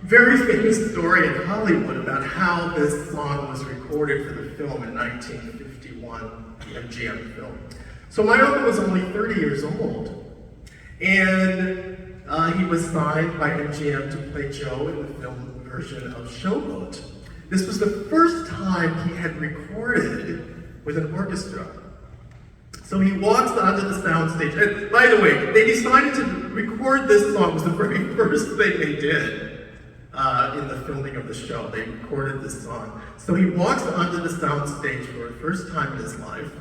very famous story in Hollywood about how this song was recorded for the film in 1951, the MGM film. So my uncle was only 30 years old, and he was signed by MGM to play Joe in the film version of Showboat. This was the first time he had recorded with an orchestra. So he walks onto the soundstage, and by the way, they decided to record this song. It was the very first thing they did in the filming of the show. They recorded this song. So he walks onto the soundstage for the first time in his life,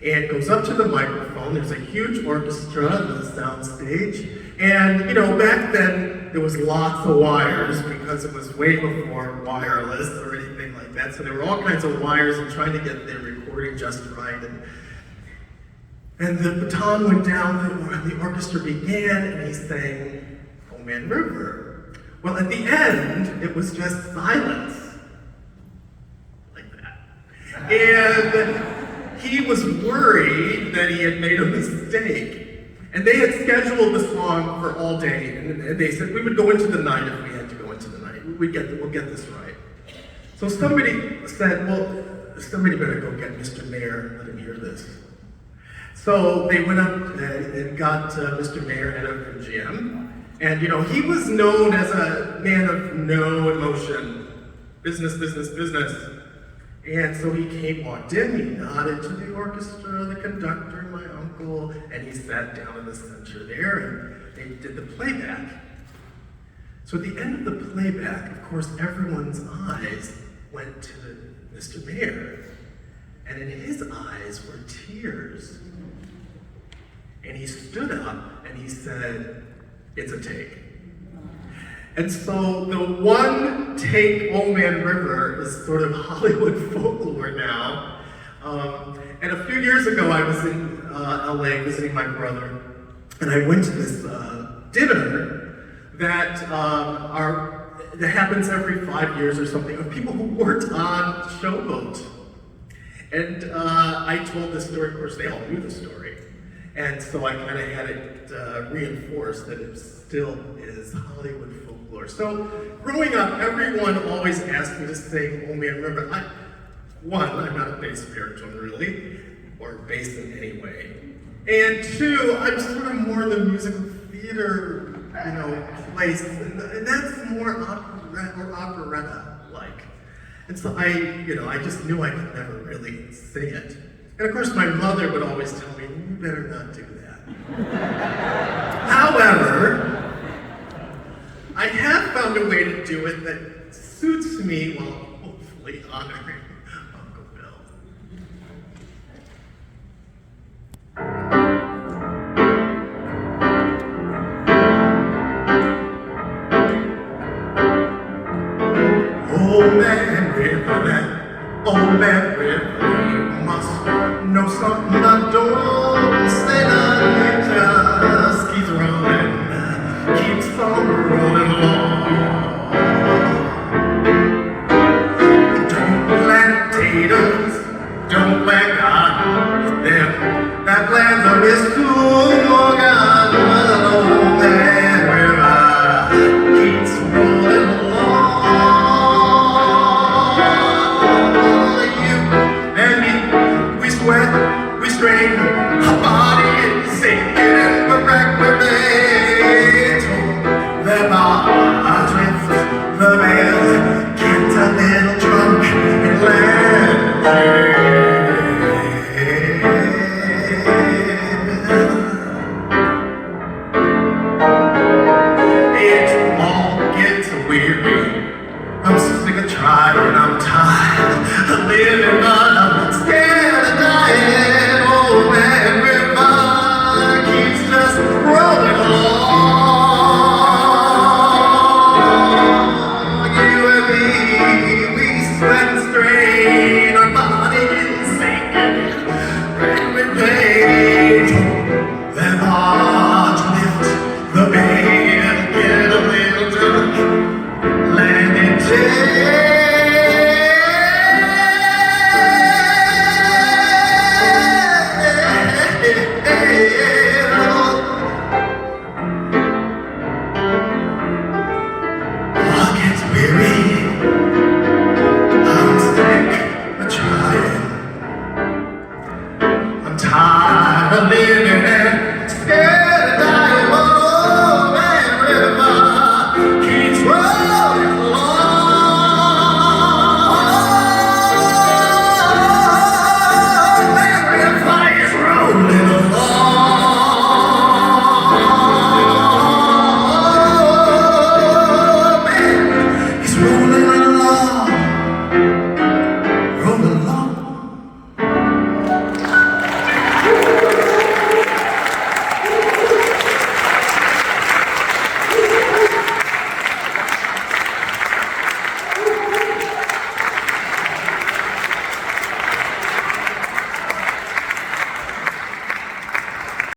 and goes up to the microphone. There's a huge orchestra on the soundstage, and you know, back then there was lots of wires because it was way before wireless or anything like that. So there were all kinds of wires and trying to get their recording just right. And the baton went down, and the orchestra began, and he sang "Oh Man River." Well, at the end, it was just silence, like that. And he was worried that he had made a mistake. And they had scheduled the song for all day, and they said we would go into the night if we had to go into the night. We'll get this right. So somebody said, well, somebody better go get Mr. Mayer, let him hear this. So they went up and got Mr. Mayer, head of MGM, and you know, he was known as a man of no emotion, business, business, business. And so he walked in, he nodded to the orchestra, the conductor, my uncle, and he sat down in the center there, and they did the playback. So at the end of the playback, of course, everyone's eyes went to Mr. Mayer, and in his eyes were tears. And he stood up and he said, "It's a take." And so the one take "Oh Man River" is sort of Hollywood folklore now. And a few years ago I was in LA visiting my brother, and I went to this dinner that happens every 5 years or something, of people who worked on Showboat. And I told this story, of course they all knew the story. And so I kind of had it reinforced that it still is Hollywood folklore. So growing up, everyone always asked me to sing "Oh Man River." One, I'm not a bass baritone really, or bass in any way. And two, I'm sort of more the musical theater, place, and that's more operetta-like. And so I just knew I could never really sing it. And of course, my mother would always tell me, "You better not do that." However, I have found a way to do it that suits me while hopefully honoring Uncle Bill. Oh man, river, oh man, river, you must know something I don't say nothing, just keeps rolling, keeps on rolling along. Don't plant potatoes, don't plant cotton, them that plants are this too long gone. Oh man, river keeps rolling along. You and me, we sweat, we strain, our body is sinking and we're wrecked with it. The margins, the man gets a little drunk and lands. It all gets weary. I'm sick of trying, I'm tired of living my